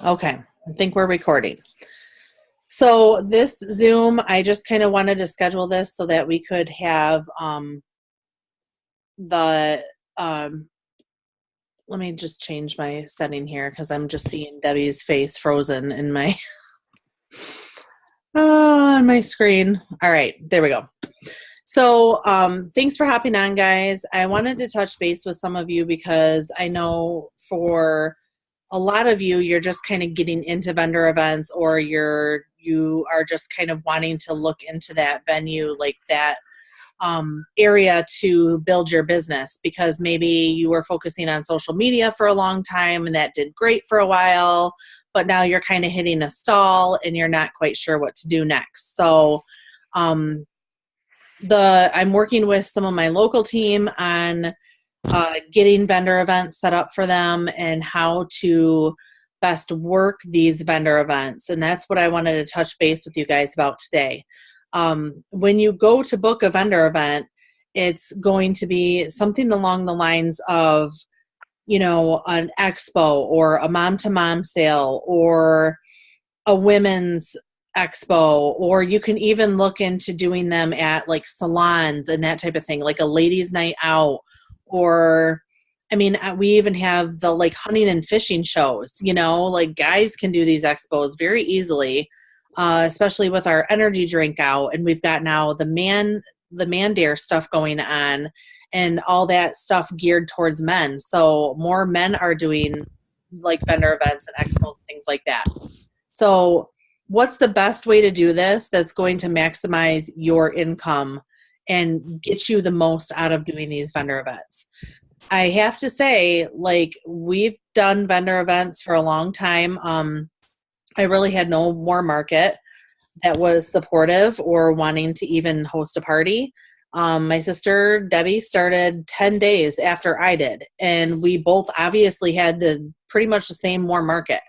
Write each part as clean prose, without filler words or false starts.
Okay, I think we're recording. So this Zoom, I just kind of wanted to schedule this so that we could have the let me just change my setting here because I'm just seeing Debbie's face frozen in my on my screen. All right, there we go. So thanks for hopping on, guys. I wanted to touch base with some of you because I know for a lot of you, you're just kind of getting into vendor events, or you are just kind of wanting to look into that venue, like that area to build your business, because maybe you were focusing on social media for a long time and that did great for a while, but now you're kind of hitting a stall and you're not quite sure what to do next. So I'm working with some of my local team on getting vendor events set up for them and how to best work these vendor events. And that's what I wanted to touch base with you guys about today. When you go to book a vendor event, it's going to be something along the lines of, an expo or a mom-to-mom sale or a women's expo, or you can even look into doing them at like salons and that type of thing, like a ladies' night out. Or, we even have the like hunting and fishing shows, like guys can do these expos very easily, especially with our energy drink out. And we've got now the man dare stuff going on and all that stuff geared towards men. So more men are doing like vendor events and expos and things like that. So what's the best way to do this that's going to maximize your income and get you the most out of doing these vendor events? I have to say, like, we've done vendor events for a long time. I really had no more market that was supportive or wanting to even host a party. My sister Debbie started 10 days after I did, and we both obviously had pretty much the same more market.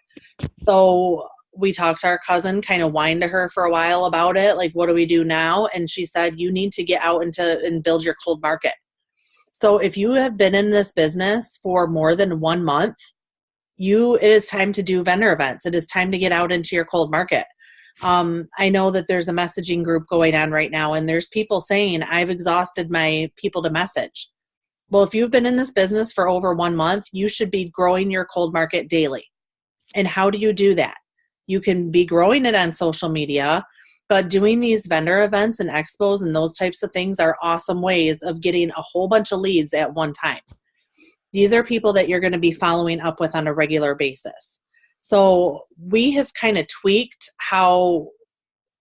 So we talked to our cousin, kind of whined to her for a while about it. Like, what do we do now? And she said, you need to get out and build your cold market. So if you have been in this business for more than 1 month, it is time to do vendor events. It is time to get out into your cold market. I know that there's a messaging group going on right now, and there's people saying, I've exhausted my people to message. Well, if you've been in this business for over 1 month, you should be growing your cold market daily. And how do you do that? You can be growing it on social media, but doing these vendor events and expos and those types of things are awesome ways of getting a whole bunch of leads at one time. These are people that you're going to be following up with on a regular basis. So we have kind of tweaked how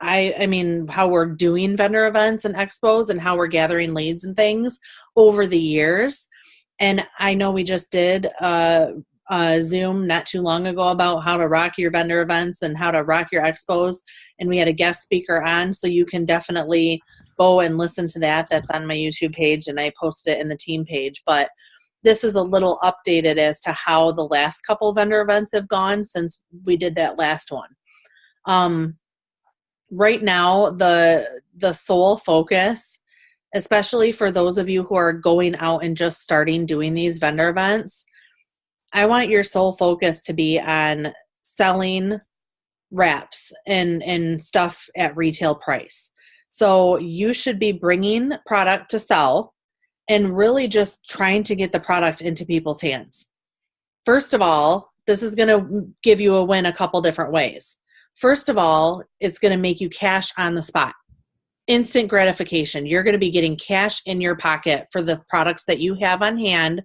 we're doing vendor events and expos and how we're gathering leads and things over the years. And I know we just did Zoom not too long ago about how to rock your vendor events and how to rock your expos, and we had a guest speaker on, so you can definitely go and listen to that. That's on my YouTube page, and I posted it in the team page. But this is a little updated as to how the last couple vendor events have gone since we did that last one. Right now, the sole focus, especially for those of you who are going out and just starting doing these vendor events, I want your sole focus to be on selling wraps and stuff at retail price. So you should be bringing product to sell and really just trying to get the product into people's hands. First of all, this is going to give you a win a couple different ways. First of all, it's going to make you cash on the spot. Instant gratification. You're going to be getting cash in your pocket for the products that you have on hand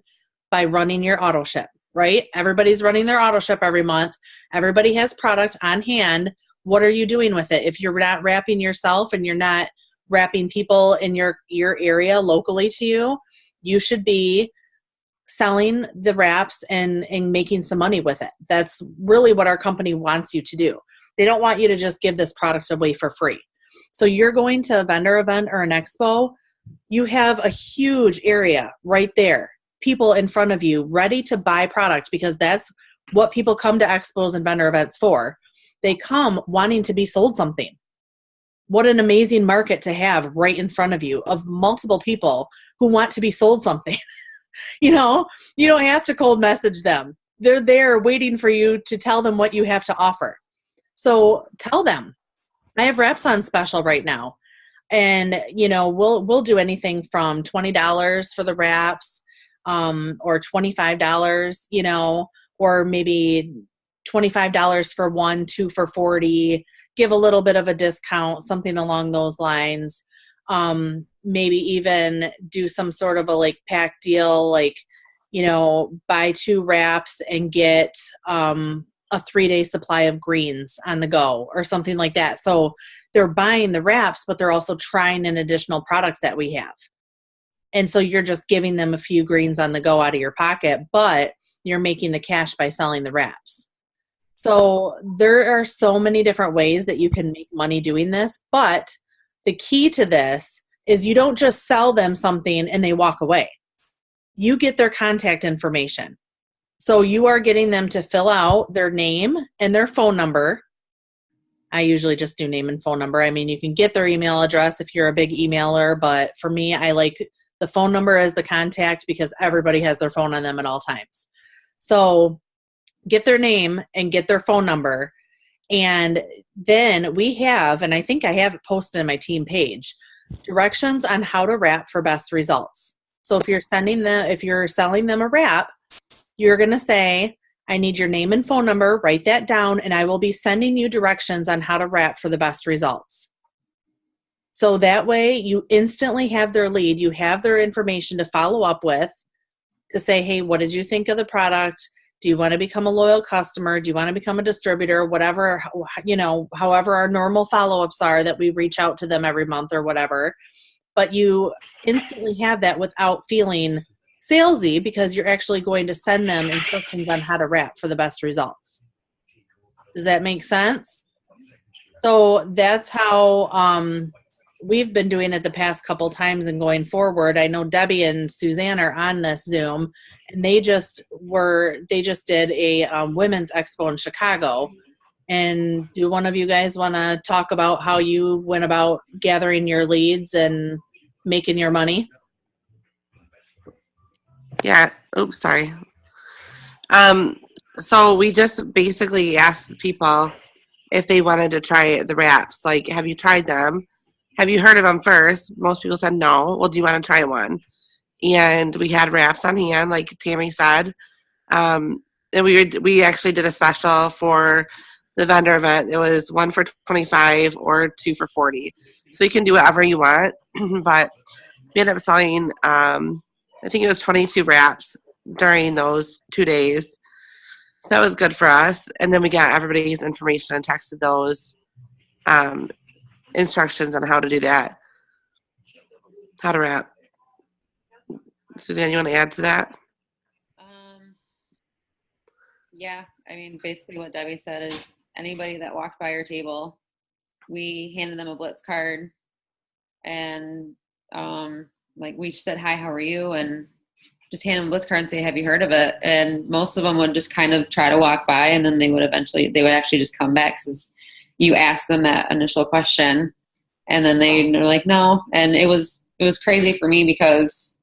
by running your auto ship. Right? Everybody's running their auto ship every month. Everybody has product on hand. What are you doing with it? If you're not wrapping yourself and you're not wrapping people in your area locally to you, you should be selling the wraps and making some money with it. That's really what our company wants you to do. They don't want you to just give this product away for free. So you're going to a vendor event or an expo, you have a huge area right there. People in front of you ready to buy product, because that's what people come to expos and vendor events for. They come wanting to be sold something. What an amazing market to have right in front of you of multiple people who want to be sold something. You don't have to cold message them. they're there waiting for you to tell them what you have to offer. So tell them, I have wraps on special right now. And, we'll do anything from $20 for the wraps, or $25, or maybe $25 for one, two for 40, give a little bit of a discount, something along those lines. Maybe even do some sort of a like pack deal, like, buy 2 wraps and get, a 3-day supply of greens on the go or something like that. So they're buying the wraps, but they're also trying an additional product that we have. And so you're just giving them a few greens on the go out of your pocket, but you're making the cash by selling the wraps. So there are so many different ways that you can make money doing this. But the key to this is you don't just sell them something and they walk away. You get their contact information. So you are getting them to fill out their name and their phone number. I usually just do name and phone number. I mean, you can get their email address if you're a big emailer, but for me, I like the phone number as the contact because everybody has their phone on them at all times. So get their name and get their phone number. And then we have, and I think I have it posted in my team page, directions on how to wrap for best results. So if you're selling them a wrap, you're going to say, I need your name and phone number, write that down, and I will be sending you directions on how to wrap for the best results. So that way you instantly have their lead. You have their information to follow up with to say, hey, what did you think of the product? Do you want to become a loyal customer? Do you want to become a distributor? Whatever, however our normal follow-ups are that we reach out to them every month or whatever. But you instantly have that without feeling salesy because you're actually going to send them instructions on how to wrap for the best results. Does that make sense? So that's how we've been doing it the past couple times and going forward. I know Debbie and Suzanne are on this Zoom, and they just did a women's expo in Chicago. And do one of you guys want to talk about how you went about gathering your leads and making your money? Yeah. Oops, sorry. So we just basically asked people if they wanted to try the wraps. Like, have you tried them? Have you heard of them first? Most people said no. Well, do you want to try one? And we had wraps on hand, like Tammy said. And we actually did a special for the vendor event. It was 1 for $25 or 2 for $40. So you can do whatever you want. But we ended up selling, I think it was 22 wraps during those 2 days. So that was good for us. And then we got everybody's information and texted those instructions on how to do that, how to wrap. Suzanne, you want to add to that? Yeah, I mean, basically what Debbie said is anybody that walked by our table, we handed them a Blitz card and like we said, hi, how are you? And just hand them a Blitz card and say, have you heard of it? And most of them would just kind of try to walk by, and then they would actually just come back because you asked them that initial question, and then they're like, no. And it was crazy for me because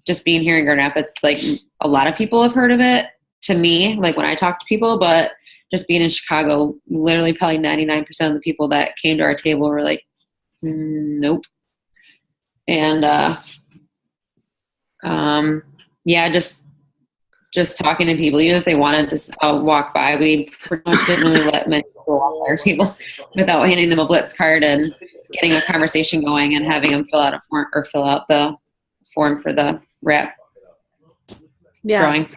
just being here in Grand Rapids, like a lot of people have heard of it to me, like when I talk to people, but just being in Chicago, literally probably 99% of the people that came to our table were like, nope. And yeah, just talking to people, even if they wanted to walk by, we pretty much didn't really let many people walk by our table without handing them a Blitz card and getting a conversation going and having them fill out the form for the wrap drawing.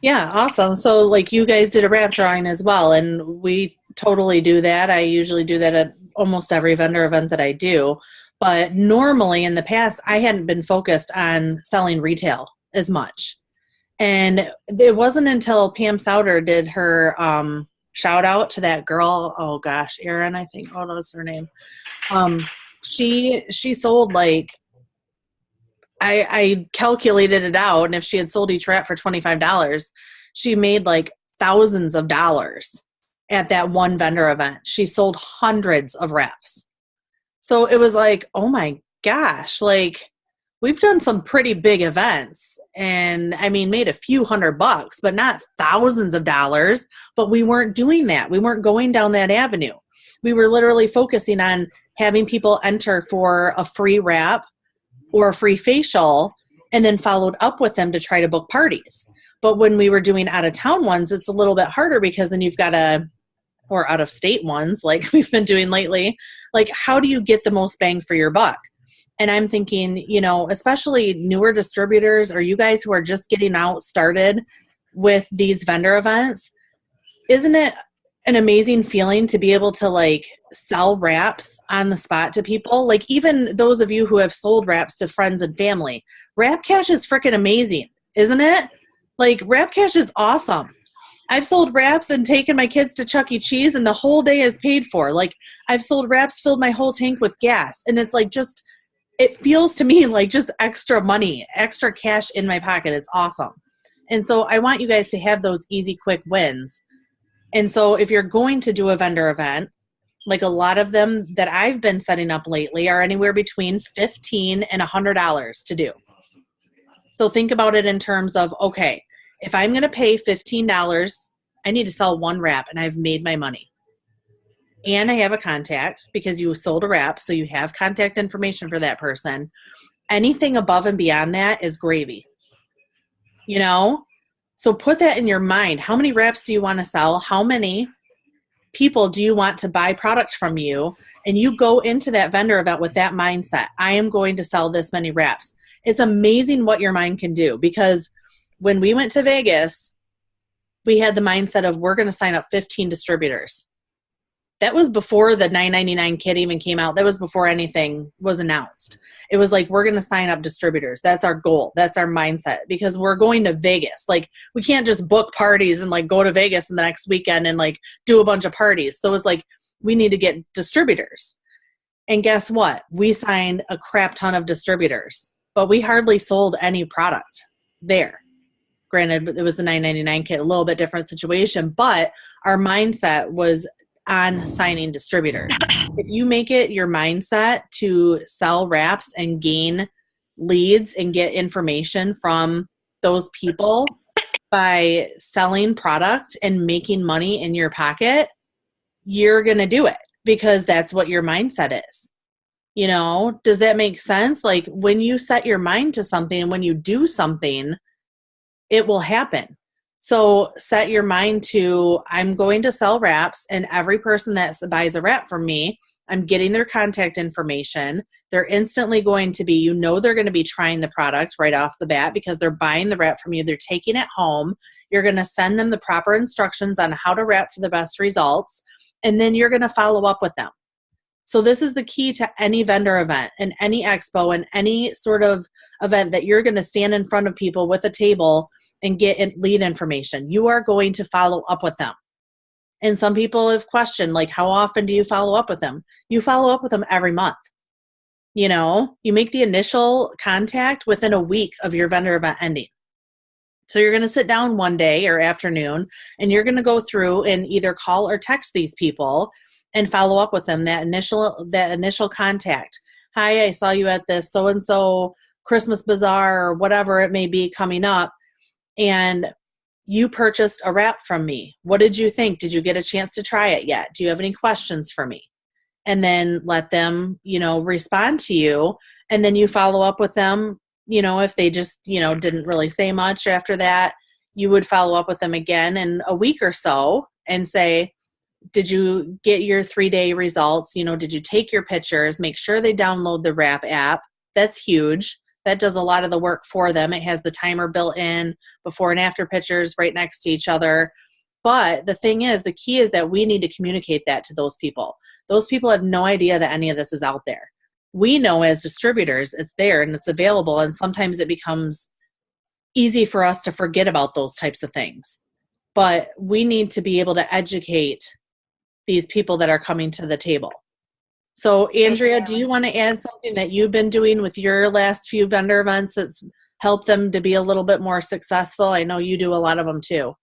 Yeah, awesome. So like you guys did a wrap drawing as well, and we totally do that. I usually do that at almost every vendor event that I do. But normally in the past, I hadn't been focused on selling retail as much. And it wasn't until Pam Souter did her shout out to that girl, oh gosh, Erin, I think, what was her name? She sold like, I calculated it out, and if she had sold each wrap for $25, she made like thousands of dollars at that one vendor event. She sold hundreds of wraps. So it was like, oh my gosh, like we've done some pretty big events and I mean, made a few $100, but not thousands of dollars. But we weren't doing that. We weren't going down that avenue. We were literally focusing on having people enter for a free wrap or a free facial and then followed up with them to try to book parties. But when we were doing out of town ones, it's a little bit harder because then you've got to, or out of state ones like we've been doing lately, like how do you get the most bang for your buck? And I'm thinking, you know, especially newer distributors or you guys who are just getting out started with these vendor events, isn't it an amazing feeling to be able to like sell wraps on the spot to people? Like even those of you who have sold wraps to friends and family, Wrap Cash is freaking amazing, isn't it? Like Wrap Cash is awesome. I've sold wraps and taken my kids to Chuck E. Cheese and the whole day is paid for. Like I've sold wraps, filled my whole tank with gas. And it's like just, it feels to me like just extra money, extra cash in my pocket. It's awesome. And so I want you guys to have those easy, quick wins. And so if you're going to do a vendor event, like a lot of them that I've been setting up lately are anywhere between $15 and $100 to do. So think about it in terms of, okay, if I'm going to pay $15, I need to sell one wrap and I've made my money. And I have a contact because you sold a wrap, so you have contact information for that person. Anything above and beyond that is gravy. You know? So put that in your mind. How many wraps do you want to sell? How many people do you want to buy product from you? And you go into that vendor event with that mindset. I am going to sell this many wraps. It's amazing what your mind can do, because when we went to Vegas, we had the mindset of we're going to sign up 15 distributors. That was before the $9.99 kit even came out. That was before anything was announced. It was like, we're going to sign up distributors. That's our goal. That's our mindset, because we're going to Vegas. Like we can't just book parties and like go to Vegas in the next weekend and like do a bunch of parties. So it's like, we need to get distributors. And guess what? We signed a crap ton of distributors, but we hardly sold any product there. Granted, it was the $9.99 kit, a little bit different situation, but our mindset was on signing distributors. If you make it your mindset to sell wraps and gain leads and get information from those people by selling product and making money in your pocket, you're going to do it because that's what your mindset is. You know, does that make sense? Like when you set your mind to something and when you do something, it will happen. So set your mind to, I'm going to sell wraps, and every person that buys a wrap from me, I'm getting their contact information. They're instantly going to be, you know, they're going to be trying the product right off the bat because they're buying the wrap from you. They're taking it home. You're going to send them the proper instructions on how to wrap for the best results. And then you're going to follow up with them. So this is the key to any vendor event and any expo and any sort of event that you're going to stand in front of people with a table and get lead information. You are going to follow up with them. And some people have questioned, like, how often do you follow up with them? You follow up with them every month. You know, you make the initial contact within a week of your vendor event ending. So you're going to sit down one day or afternoon and you're going to go through and either call or text these people and follow up with them, that initial contact. Hi, I saw you at this so-and-so Christmas bazaar or whatever it may be coming up, and you purchased a wrap from me. What did you think? Did you get a chance to try it yet? Do you have any questions for me? And then let them, you know, respond to you. And then you follow up with them. You know, if they just, you know, didn't really say much after that, you would follow up with them again in a week or so and say, did you get your 3-day results? You know, did you take your pictures? Make sure they download the Wrap app. That's huge. That does a lot of the work for them. It has the timer built in, before and after pictures right next to each other. But the thing is, the key is that we need to communicate that to those people. Those people have no idea that any of this is out there. We know as distributors it's there and it's available, and sometimes it becomes easy for us to forget about those types of things. But we need to be able to educate these people that are coming to the table. So Andrea, do you want to add something that you've been doing with your last few vendor events that's helped them to be a little bit more successful? I know you do a lot of them too.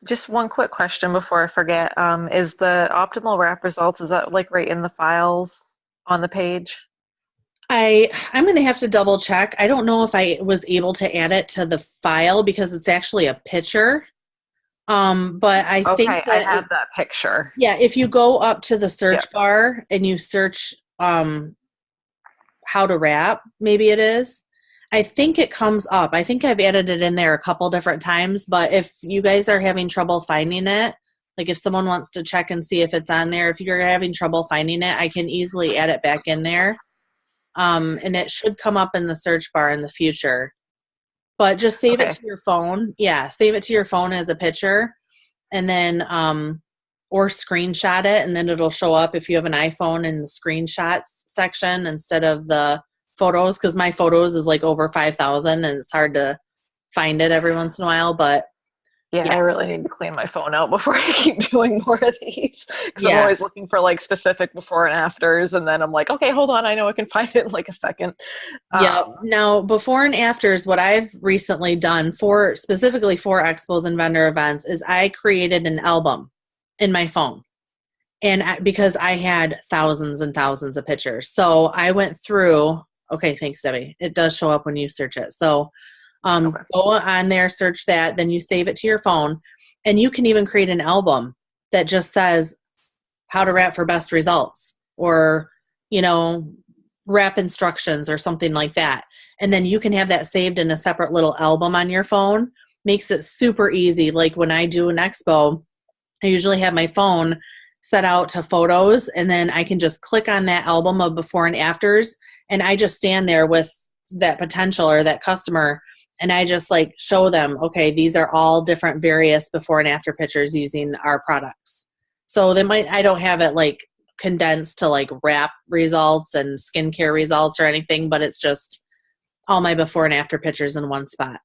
Just one quick question before I forget. Is the optimal wrap results, is that like right in the files on the page? I'm going to have to double check. I don't know if I was able to add it to the file because it's actually a picture. But I think Okay, I that have it's, that picture. yeah, if you go up to the Yep. search bar and you search how to wrap, maybe it is. I think it comes up. I think I've added it in there a couple different times, but if you guys are having trouble finding it, like if someone wants to check and see if it's on there, if you're having trouble finding it, I can easily add it back in there. And it should come up in the search bar in the future. But just save it Okay. to your phone. Yeah, save it to your phone as a picture, and then or screenshot it, and then it'll show up if you have an iPhone in the screenshots section instead of the photos, because my photos is like over 5,000 and it's hard to find it every once in a while. But Yeah, yeah, I really need to clean my phone out before I keep doing more of these because I'm yeah. always looking for like specific before and afters, and then I'm like, okay, hold on, I know I can find it in like a second. Yep. Um, Now, before and afters, what I've recently done for specifically for expos and vendor events is I created an album in my phone. And because I had thousands and thousands of pictures. So I went through, okay, thanks, Debbie. It does show up when you search it. So okay. go on there, search that, then you save it to your phone. And you can even create an album that just says how to wrap for best results, or, you know, wrap instructions or something like that. And then you can have that saved in a separate little album on your phone. Makes it super easy. Like when I do an expo, I usually have my phone set out to photos, and then I can just click on that album of before and afters, and I just stand there with that potential or that customer, and I just like show them, okay, these are all different various before and after pictures using our products. So I don't have it like condensed to like wrap results and skincare results or anything, but it's just all my before and after pictures in one spot.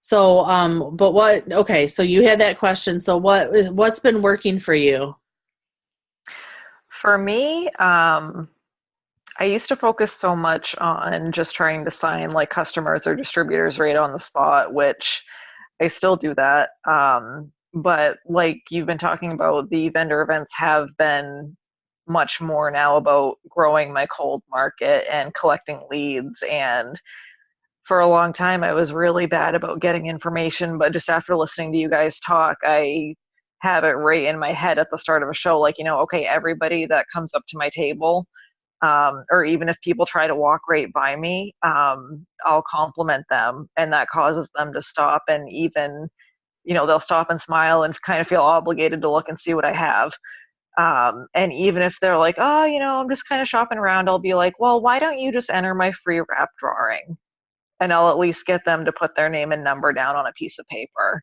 So, but okay, so you had that question. So what's been working for you? For me, I used to focus so much on just trying to sign like customers or distributors right on the spot, which I still do that. But like you've been talking about, the vendor events have been much more now about growing my cold market and collecting leads. And for a long time, I was really bad about getting information. But just after listening to you guys talk, I have it right in my head at the start of a show, like, okay, everybody that comes up to my table, or even if people try to walk right by me, I'll compliment them, and that causes them to stop and even, they'll stop and smile and kind of feel obligated to look and see what I have. And even if they're like, oh, I'm just kind of shopping around, I'll be like, well, why don't you just enter my free wrap drawing? And I'll at least get them to put their name and number down on a piece of paper.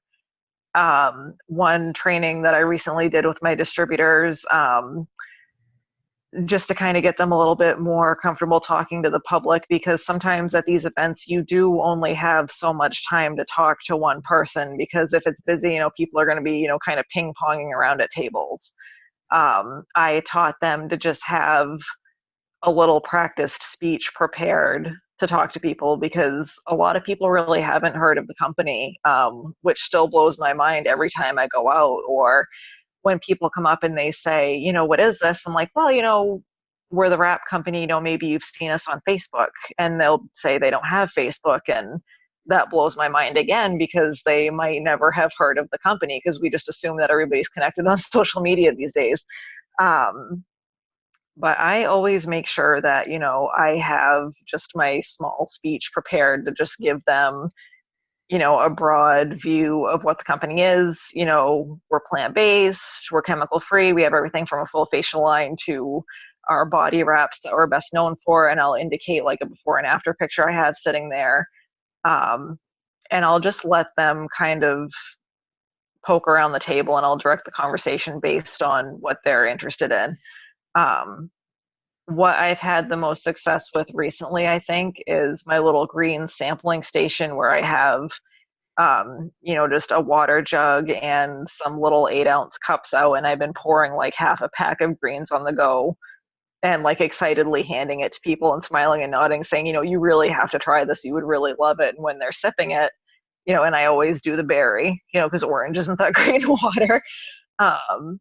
One training that I recently did with my distributors, just to kind of get them a little bit more comfortable talking to the public, because sometimes at these events you do only have so much time to talk to one person, because if it's busy, people are going to be, kind of ping-ponging around at tables. I taught them to just have a little practiced speech prepared to talk to people, because a lot of people really haven't heard of the company, which still blows my mind every time I go out. Or when people come up and they say, what is this? I'm like, well, we're the wrap company, maybe you've seen us on Facebook. And they'll say they don't have Facebook. And that blows my mind again, because they might never have heard of the company, because we just assume that everybody's connected on social media these days. But I always make sure that, I have just my small speech prepared to just give them, a broad view of what the company is. We're plant-based, we're chemical-free, we have everything from a full facial line to our body wraps that we're best known for, and I'll indicate like a before and after picture I have sitting there. And I'll just let them kind of poke around the table, and I'll direct the conversation based on what they're interested in. Um, what I've had the most success with recently, I think, is my little green sampling station, where I have just a water jug and some little 8-ounce cups out, and I've been pouring like half a pack of greens on the go, and like excitedly handing it to people and smiling and nodding, saying, you really have to try this. You would really love it. And when they're sipping it, and I always do the berry, because orange isn't that great in water. Um,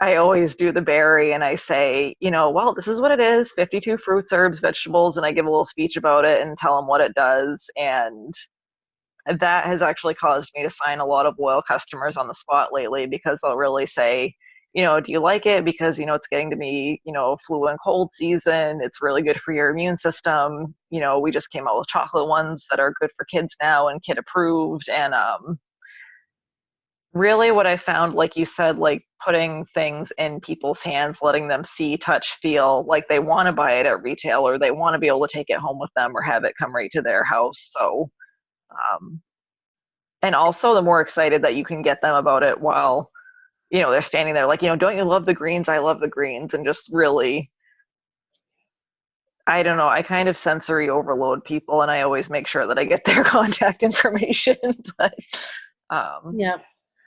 I always do the berry and I say, well, this is what it is, 52 fruits, herbs, vegetables, and I give a little speech about it and tell them what it does. And that has actually caused me to sign a lot of loyal customers on the spot lately, because they'll really say, do you like it? Because, it's getting to be, flu and cold season. It's really good for your immune system. We just came out with chocolate ones that are good for kids now and kid approved. And really what I found, like you said, like putting things in people's hands, letting them see, touch, feel like they want to buy it at retail, or they want to be able to take it home with them or have it come right to their house. So, and also the more excited that you can get them about it while, they're standing there like, don't you love the greens? I love the greens. And just really, I don't know, I kind of sensory overload people, and I always make sure that I get their contact information. But yeah.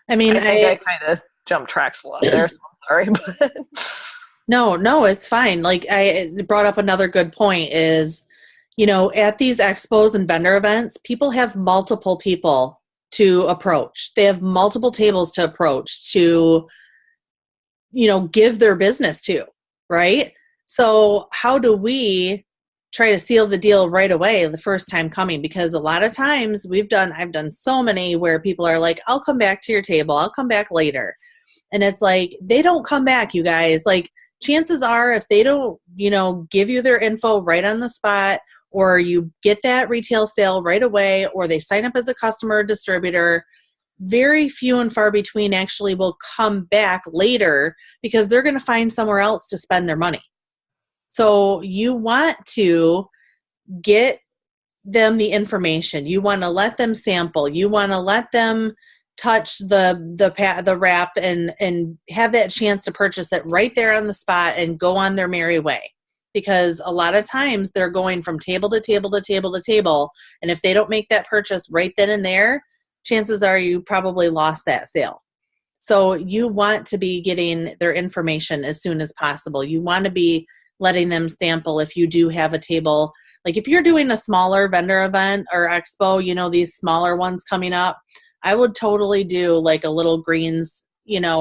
I mean, I think I kind of jumped tracks a lot there, so I'm sorry. But no, it's fine. Like, I brought up another good point is, at these expos and vendor events, people have multiple people to approach. They have multiple tables to approach to, give their business to, right? So how do we try to seal the deal right away the first time coming? Because a lot of times I've done so many where people are like, I'll come back to your table. I'll come back later. And it's like, they don't come back, you guys. Like, chances are, if they don't, give you their info right on the spot, or you get that retail sale right away, or they sign up as a customer or distributor, very few and far between actually will come back later, because they're going to find somewhere else to spend their money. So you want to get them the information. You want to let them sample. You want to let them touch the wrap and have that chance to purchase it right there on the spot and go on their merry way. Because a lot of times they're going from table to table to table to table, and if they don't make that purchase right then and there, chances are you probably lost that sale. So you want to be getting their information as soon as possible. You want to be letting them sample if you do have a table. Like, if you're doing a smaller vendor event or expo, these smaller ones coming up, I would totally do like a little greens,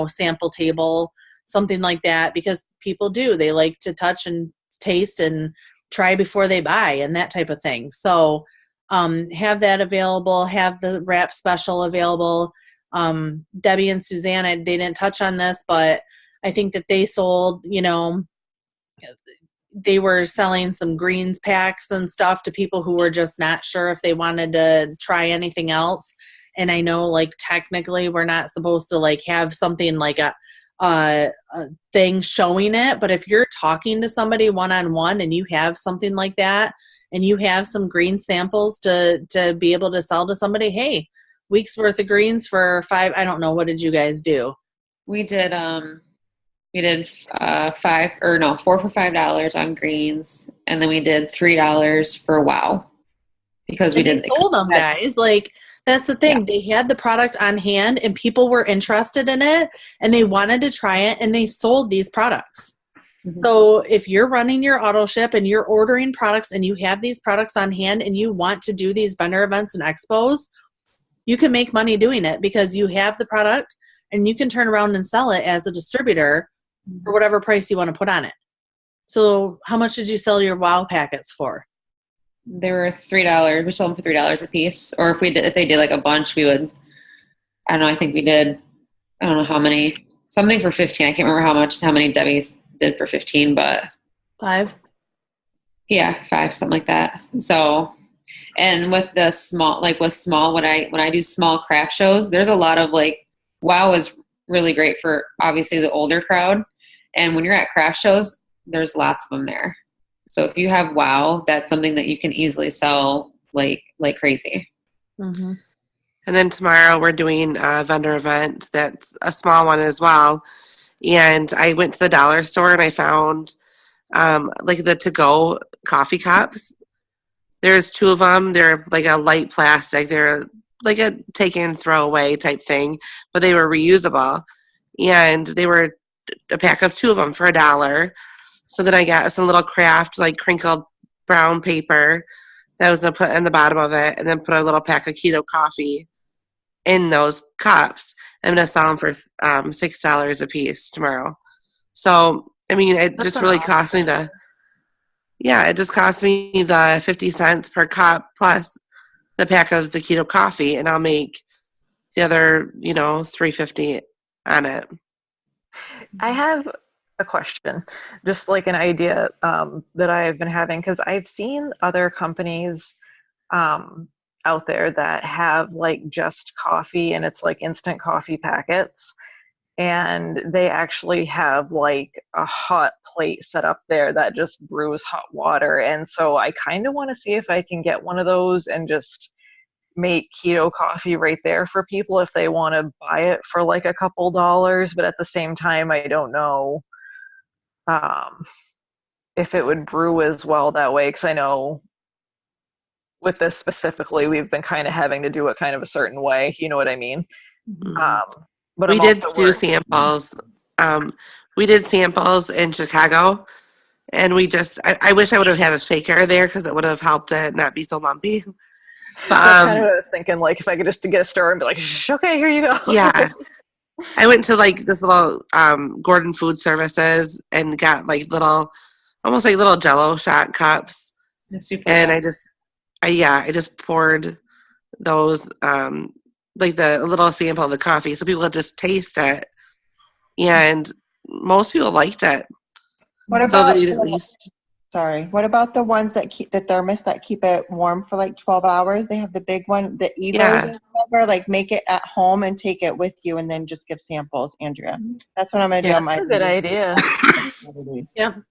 sample table, something like that, because people they like to touch and taste and try before they buy and that type of thing. So have that available, have the wrap special available. Debbie and Susanna, they didn't touch on this, but I think that they sold, they were selling some greens packs and stuff to people who were just not sure if they wanted to try anything else. And I know, like, technically we're not supposed to like have something like a thing showing it, but if you're talking to somebody one-on-one and you have something like that and you have some green samples to be able to sell to somebody, hey, week's worth of greens for $5. I don't know, what did you guys do? We did 4 for $5 on greens, and then we did $3 for wow, because we did sold them, guys. Like, that's the thing. Yeah. They had the product on hand and people were interested in it and they wanted to try it, and they sold these products. Mm-hmm. So if you're running your auto ship and you're ordering products and you have these products on hand and you want to do these vendor events and expos, you can make money doing it because you have the product and you can turn around and sell it as the distributor for whatever price you want to put on it. So how much did you sell your wow packets for? They were $3. We sold them for $3 a piece. Or if they did like a bunch, we would, I don't know, I think we did, I don't know how many, something for 15. I can't remember how many Debbie's did for 15, but 5. Yeah, 5, something like that. So, and with the small, when I do small craft shows, there's a lot of like, wow is really great for obviously the older crowd. And when you're at craft shows, there's lots of them there. So if you have wow, that's something that you can easily sell like crazy. Mm-hmm. And then tomorrow we're doing a vendor event that's a small one as well. And I went to the dollar store and I found like the to-go coffee cups. There's 2 of them. They're like a light plastic. They're like a take and throw away type thing, but they were reusable. And they were a pack of 2 of them for $1. So then I got some little craft, like crinkled brown paper that I was going to put in the bottom of it, and then put a little pack of keto coffee. in those cups. I'm going to sell them for $6 a piece tomorrow. So, I mean, it That's just an really awesome cost me idea. it just cost me the 50 cents per cup plus the pack of the keto coffee, and I'll make the other, $3.50 on it. I have a question, just like an idea that I've been having, because I've seen other companies out there that have like just coffee and it's like instant coffee packets. And they actually have like a hot plate set up there that just brews hot water. And so I kind of want to see if I can get one of those and just make keto coffee right there for people if they want to buy it for like a couple dollars. But at the same time, I don't know um, if it would brew as well that way, because I know with this specifically, we've been kind of having to do it kind of a certain way. You know what I mean? Mhm. But We I'm did also do worried. samples. We did samples in Chicago, and I wish I would have had a shaker there because it would have helped it not be so lumpy. But That's kind of what I was thinking. Like if I could just get a store and be like, Shh, okay, here you go. yeah, I went to like this little Gordon Food Services and got like almost like little Jello shot cups, It's super and good. I just poured those like a little sample of the coffee so people could just taste it, and most people liked it. What So about, they at least sorry, what about the ones that keep the thermos that keep it warm for like 12 hours? They have the big one, the Evos Yeah. or whatever, like make it at home and take it with you and then just give samples, Andrea. That's what I'm going to do Yeah. on my That's a good idea. Yep.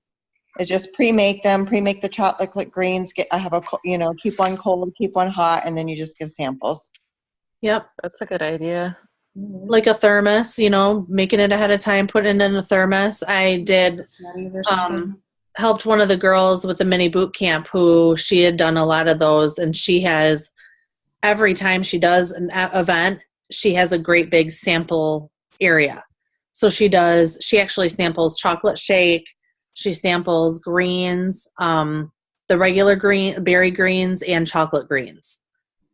Is just pre-make the chocolate greens. I have keep one cold, keep one hot, and then you just give samples. Yep. That's a good idea. Like a thermos, making it ahead of time, putting it in a thermos. I did helped one of the girls with the mini boot camp who she had done a lot of those, and she has every time she does an event, she has a great big sample area. So she actually samples chocolate shake, she samples greens, the regular berry greens and chocolate greens.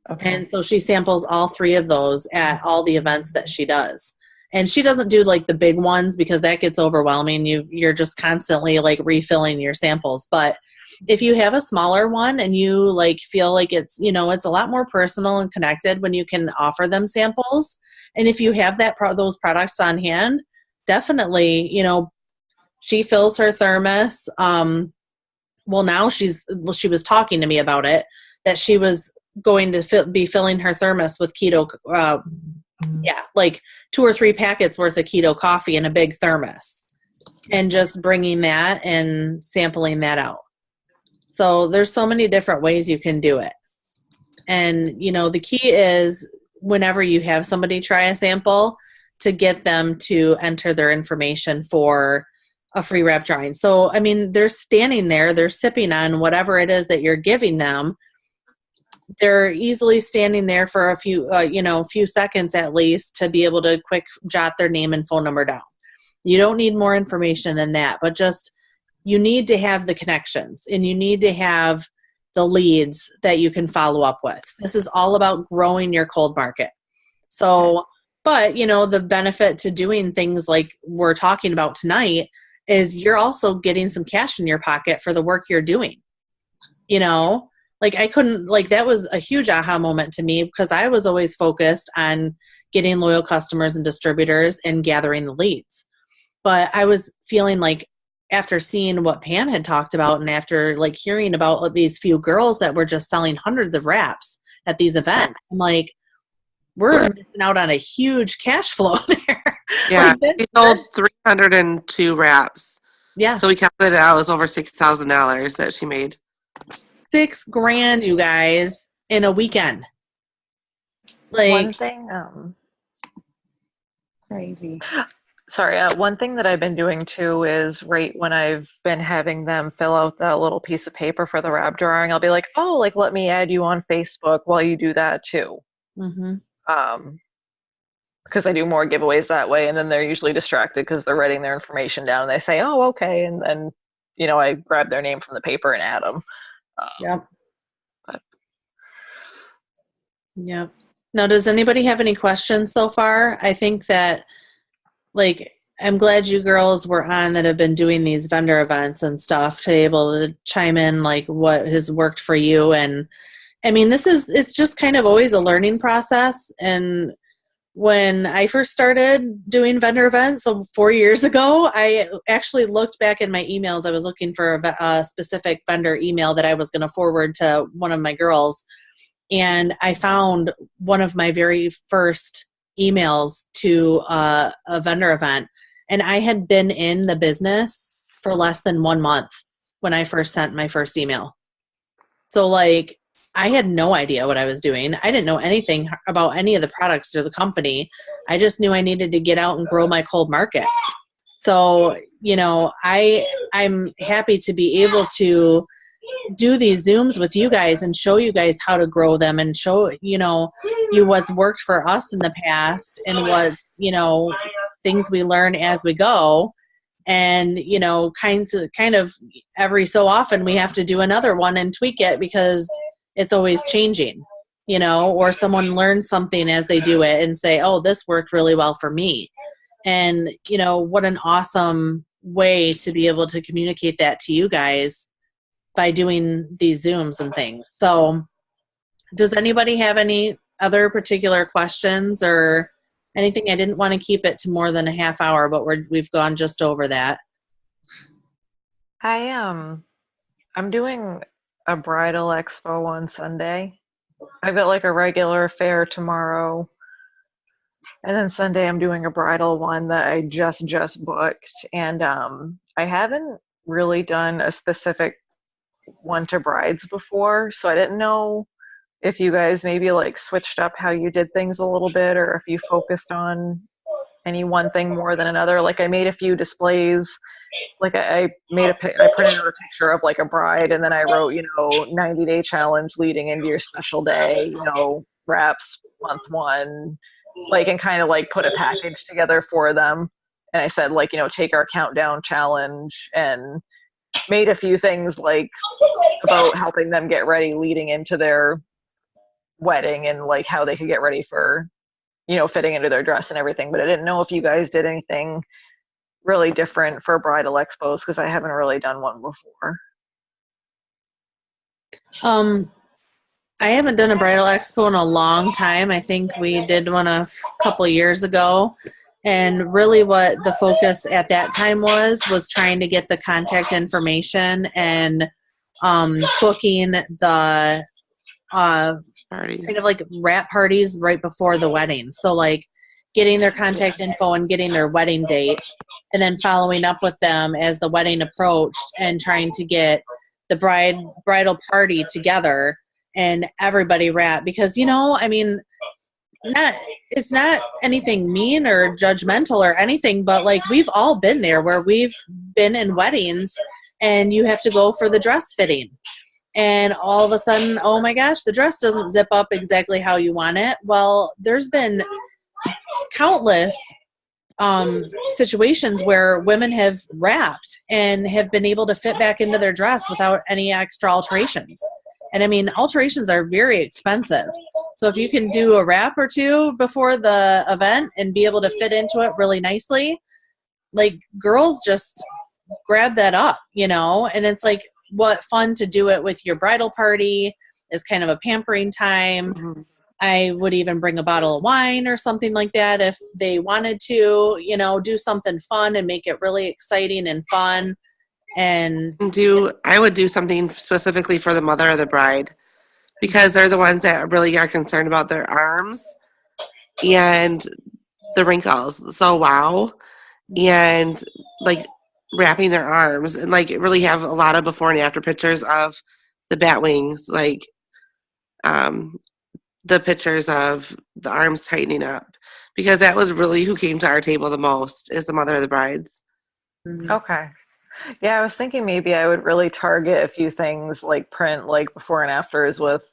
Okay. And so she samples all three of those at all the events that she does. And she doesn't do like the big ones because that gets overwhelming. You're just constantly like refilling your samples. But if you have a smaller one and you like feel like it's a lot more personal and connected when you can offer them samples. And if you have those products on hand, definitely, she fills her thermos. Well, now she was talking to me about it, that she was going to be filling her thermos with keto, like 2 or 3 packets worth of keto coffee in a big thermos, and just bringing that and sampling that out. So there's so many different ways you can do it. And, the key is whenever you have somebody try a sample, to get them to enter their information for a free wrap drawing. So, I mean, they're standing there, they're sipping on whatever it is that you're giving them. They're easily standing there for a few seconds at least to be able to quick jot their name and phone number down. You don't need more information than that, but just you need to have the connections and you need to have the leads that you can follow up with. This is all about growing your cold market. So, but the benefit to doing things like we're talking about tonight is you're also getting some cash in your pocket for the work you're doing. Like that was a huge aha moment to me because I was always focused on getting loyal customers and distributors and gathering the leads. But I was feeling like after seeing what Pam had talked about and after like hearing about these few girls that were just selling hundreds of wraps at these events, I'm like, we're missing out on a huge cash flow there. Yeah, Like, we sold 302 wraps. Yeah. So we calculated out it was over $6,000 that she made. $6,000, you guys, in a weekend. Like One thing, Crazy. sorry, one thing that I've been doing too is right when I've been having them fill out that little piece of paper for the wrap drawing, I'll be like, oh, like let me add you on Facebook while you do that too. mm-hmm. Because I do more giveaways that way, and then they're usually distracted because they're writing their information down and they say, oh, okay, and then I grab their name from the paper and add them. Yep. But Yep. Now, does anybody have any questions so far? I think that, like, I'm glad you girls were on that have been doing these vendor events and stuff to be able to chime in, like, what has worked for you. And I mean, it's just kind of always a learning process. And when I first started doing vendor events, so 4 years ago, I actually looked back in my emails. I was looking for a specific vendor email that I was going to forward to one of my girls. And I found one of my very first emails to a vendor event. And I had been in the business for less than 1 month when I first sent my first email. So, like, I had no idea what I was doing. I didn't know anything about any of the products or the company. I just knew I needed to get out and grow my cold market. So, I'm happy to be able to do these Zooms with you guys and show you guys how to grow them and show, you what's worked for us in the past and what, things we learn as we go. And, kind of every so often we have to do another one and tweak it because it's always changing, or someone learns something as they do it and say, oh, this worked really well for me. And, what an awesome way to be able to communicate that to you guys by doing these Zooms and things. So does anybody have any other particular questions or anything? I didn't want to keep it to more than a half hour, but we've gone just over that. I'm doing a bridal expo on Sunday. I've got like a regular fair tomorrow. And then Sunday I'm doing a bridal one that I just booked. And I haven't really done a specific one to brides before, so I didn't know if you guys maybe like switched up how you did things a little bit, or if you focused on any one thing more than another. Like I made a few displays, like I printed out a picture of like a bride, and then I wrote 90-day challenge leading into your special day, wraps month one, like, and kind of like put a package together for them. And I said, like, take our countdown challenge, and made a few things like about helping them get ready leading into their wedding and like how they could get ready for, fitting into their dress and everything. But I didn't know if you guys did anything really different for bridal expos because I haven't really done one before. I haven't done a bridal expo in a long time. I think we did one a couple years ago. And really what the focus at that time was trying to get the contact information and booking the kind of like wrap parties right before the wedding. So like getting their contact info and getting their wedding date, and then following up with them as the wedding approached and trying to get the bridal party together and everybody wrap. Because, I mean, it's not anything mean or judgmental or anything, but like we've all been there where we've been in weddings and you have to go for the dress fitting. And all of a sudden, oh my gosh, the dress doesn't zip up exactly how you want it. Well, there's been countless situations where women have wrapped and have been able to fit back into their dress without any extra alterations. And I mean, alterations are very expensive. So if you can do a wrap or two before the event and be able to fit into it really nicely, like girls just grab that up, and it's like, what fun to do it with your bridal party is kind of a pampering time. Mm-hmm. I would even bring a bottle of wine or something like that if they wanted to, do something fun and make it really exciting and fun. And I would do something specifically for the mother of the bride, because they're the ones that really are concerned about their arms and the wrinkles. So wow. And like wrapping their arms and like really have a lot of before and after pictures of the bat wings, like the pictures of the arms tightening up, because that was really who came to our table the most, is the mother of the brides. Okay. Yeah, I was thinking maybe I would really target a few things, like print like before and afters with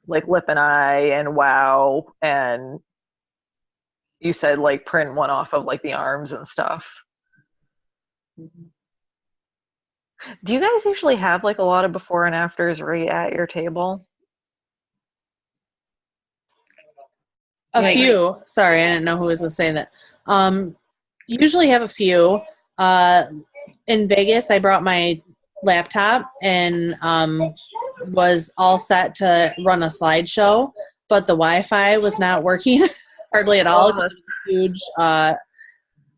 like lip and eye and wow, and you said like print one off of like the arms and stuff. Do you guys usually have like a lot of before and afters right at your table? A Like- few. Sorry, I didn't know who was going to say that. Usually have a few. In Vegas, I brought my laptop and was all set to run a slideshow, but the Wi-Fi was not working hardly at all. Because it was a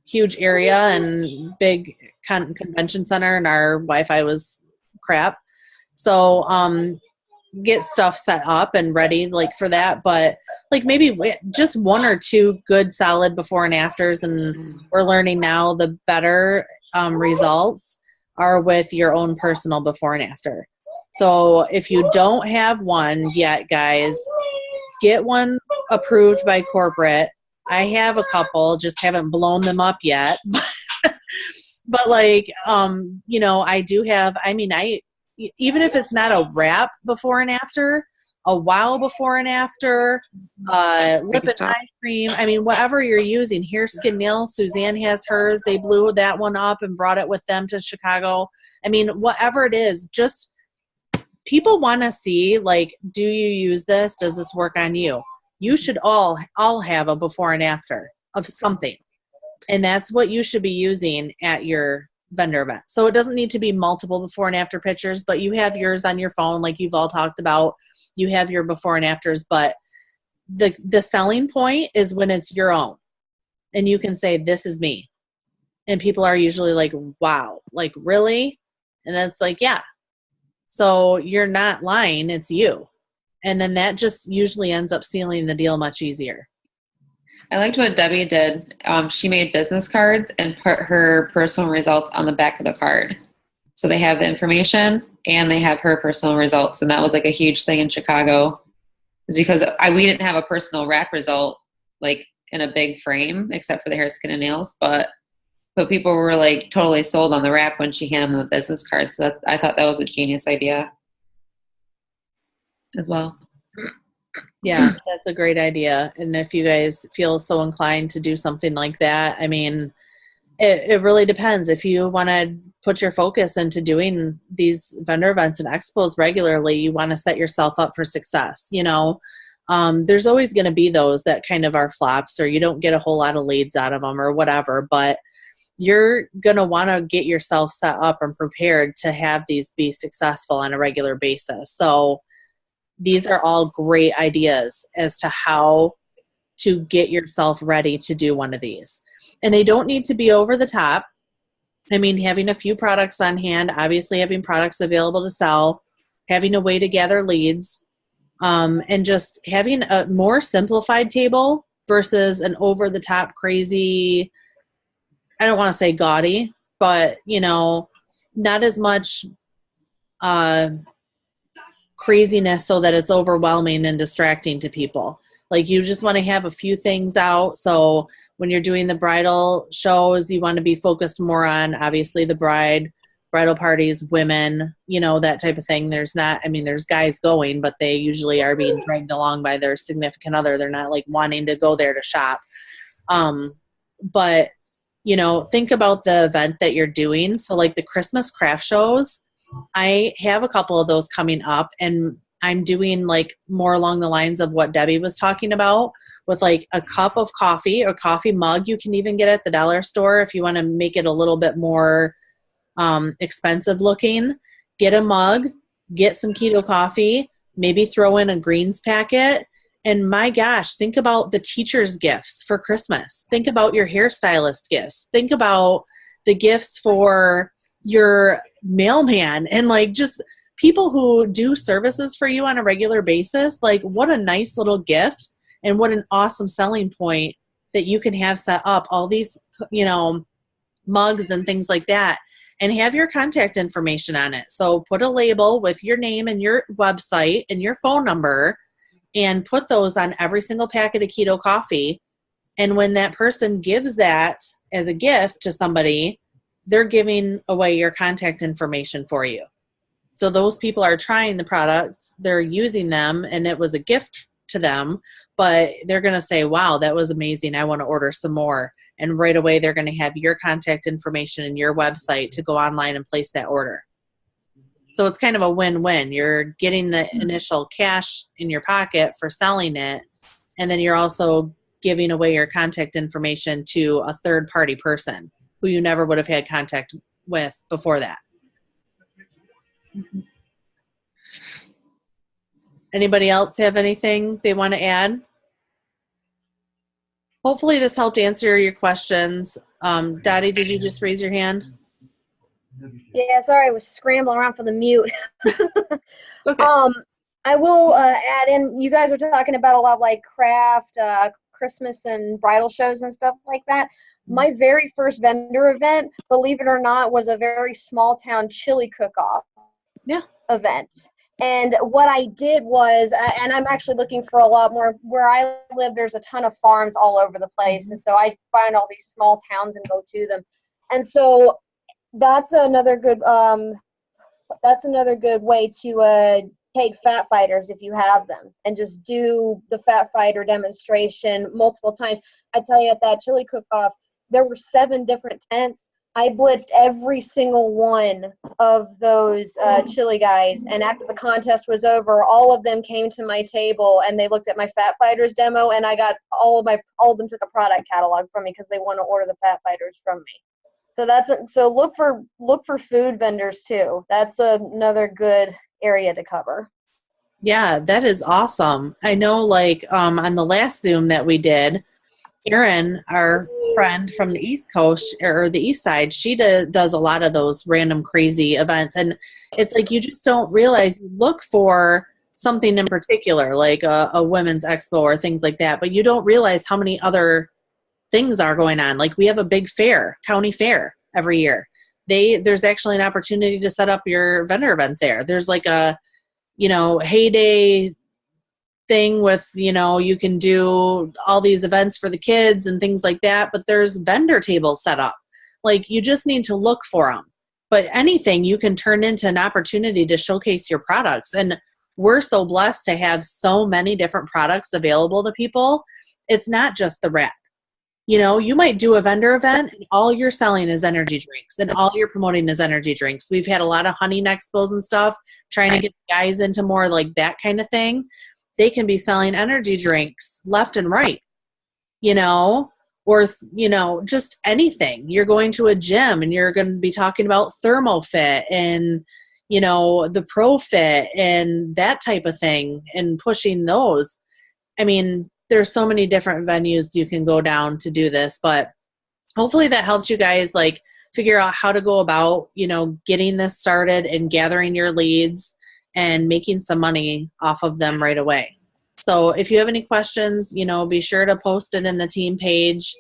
huge area and big convention center, and our Wi-Fi was crap. So get stuff set up and ready like for that, but like maybe just one or two good solid before and afters, and we're learning now the better results are with your own personal before and after. So if you don't have one yet, guys, get one approved by corporate. I have a couple, just haven't blown them up yet. But like, I do have, even if it's not a wrap before and after, a wow before and after, lip and eye cream. I mean, whatever you're using, hair, skin, nails. Suzanne has hers. They blew that one up and brought it with them to Chicago. I mean, whatever it is, just people want to see, like, do you use this? Does this work on you? You should all have a before and after of something. And that's what you should be using at your vendor event. So it doesn't need to be multiple before and after pictures, but you have yours on your phone, like you've all talked about. You have your before and afters, but the selling point is when it's your own. And you can say, this is me. And people are usually like, wow, like really? And that's like, yeah. So you're not lying, it's you. And then that just usually ends up sealing the deal much easier. I liked what Debbie did. She made business cards and put her personal results on the back of the card. So they have the information and they have her personal results. And that was like a huge thing in Chicago, is because we didn't have a personal wrap result like in a big frame except for the hair, skin, and nails. But people were like totally sold on the wrap when she handed them the business card. So I thought that was a genius idea as well. Yeah, that's a great idea. And if you guys feel so inclined to do something like that, I mean, it really depends. If you want to put your focus into doing these vendor events and expos regularly, you want to set yourself up for success. There's always going to be those that kind of are flops, or you don't get a whole lot of leads out of them or whatever, but you're going to want to get yourself set up and prepared to have these be successful on a regular basis. So these are all great ideas as to how to get yourself ready to do one of these. And they don't need to be over the top. I mean, having a few products on hand, obviously having products available to sell, having a way to gather leads, and just having a more simplified table versus an over-the-top crazy, I don't want to say gaudy, but, not as much craziness so that it's overwhelming and distracting to people. Like, you just want to have a few things out. So when you're doing the bridal shows, you want to be focused more on obviously the bridal parties, women, that type of thing. There's guys going, but they usually are being dragged along by their significant other. They're not like wanting to go there to shop. But think about the event that you're doing. So like the Christmas craft shows, I have a couple of those coming up, and I'm doing like more along the lines of what Debbie was talking about, with like a cup of coffee or coffee mug. You can even get at the dollar store if you want to make it a little bit more expensive looking. Get a mug, get some keto coffee, maybe throw in a greens packet. And my gosh, think about the teacher's gifts for Christmas. Think about your hairstylist gifts. Think about the gifts for your mailman, and like just people who do services for you on a regular basis. Like, what a nice little gift, and what an awesome selling point that you can have set up all these, mugs and things like that, and have your contact information on it. So put a label with your name and your website and your phone number, and put those on every single packet of keto coffee. And when that person gives that as a gift to somebody, they're giving away your contact information for you. So those people are trying the products, they're using them, and it was a gift to them, but they're going to say, wow, that was amazing, I want to order some more. And right away, they're going to have your contact information and your website to go online and place that order. So it's kind of a win-win. You're getting the initial cash in your pocket for selling it, and then you're also giving away your contact information to a third party person who you never would have had contact with before that. Anybody else have anything they want to add? Hopefully this helped answer your questions. Dottie, did you just raise your hand? Yeah, sorry, I was scrambling around for the mute. Okay. I will add in, you guys are talking about a lot of like craft, Christmas and bridal shows and stuff like that. My very first vendor event, believe it or not, was a very small town chili cook-off event. And what I did was, and I'm actually looking for a lot more, where I live, there's a ton of farms all over the place. And so I find all these small towns and go to them. And so that's another good way to take fat fighters if you have them, and just do the fat fighter demonstration multiple times. I tell you, at that chili cook-off, there were 7 different tents. I blitzed every single one of those chili guys, and after the contest was over, all of them came to my table and they looked at my fat fighters demo, and I got all of them took a product catalog from me because they want to order the fat fighters from me. So look for food vendors too. That's another good area to cover. Yeah, that is awesome. I know, like, on the last Zoom that we did, Erin, our friend from the East Coast or the East Side, she does a lot of those random crazy events. And it's like, you just don't realize, you look for something in particular, like a women's expo or things like that, but you don't realize how many other things are going on. Like, we have a big fair, county fair every year. There's actually an opportunity to set up your vendor event there. There's like a, heyday thing with, you can do all these events for the kids and things like that, but there's vendor tables set up. Like, you just need to look for them. But anything you can turn into an opportunity to showcase your products. And we're so blessed to have so many different products available to people. It's not just the wrap. You might do a vendor event and all you're selling is energy drinks and all you're promoting is energy drinks. We've had a lot of hunting expos and stuff, trying to get guys into more like that kind of thing. They can be selling energy drinks left and right, or, just anything. You're going to a gym and you're going to be talking about ThermoFit and, the ProFit and that type of thing and pushing those. I mean, there's so many different venues you can go down to do this, but hopefully that helped you guys like figure out how to go about, getting this started and gathering your leads and making some money off of them right away. So if you have any questions, be sure to post it in the team page.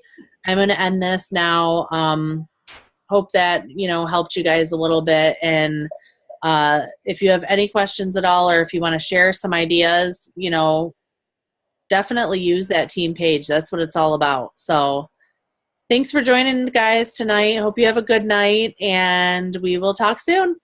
I'm going to end this now. Hope that, helped you guys a little bit. And if you have any questions at all, or if you want to share some ideas, definitely use that team page. That's what it's all about. So thanks for joining, guys, tonight. Hope you have a good night, and we will talk soon.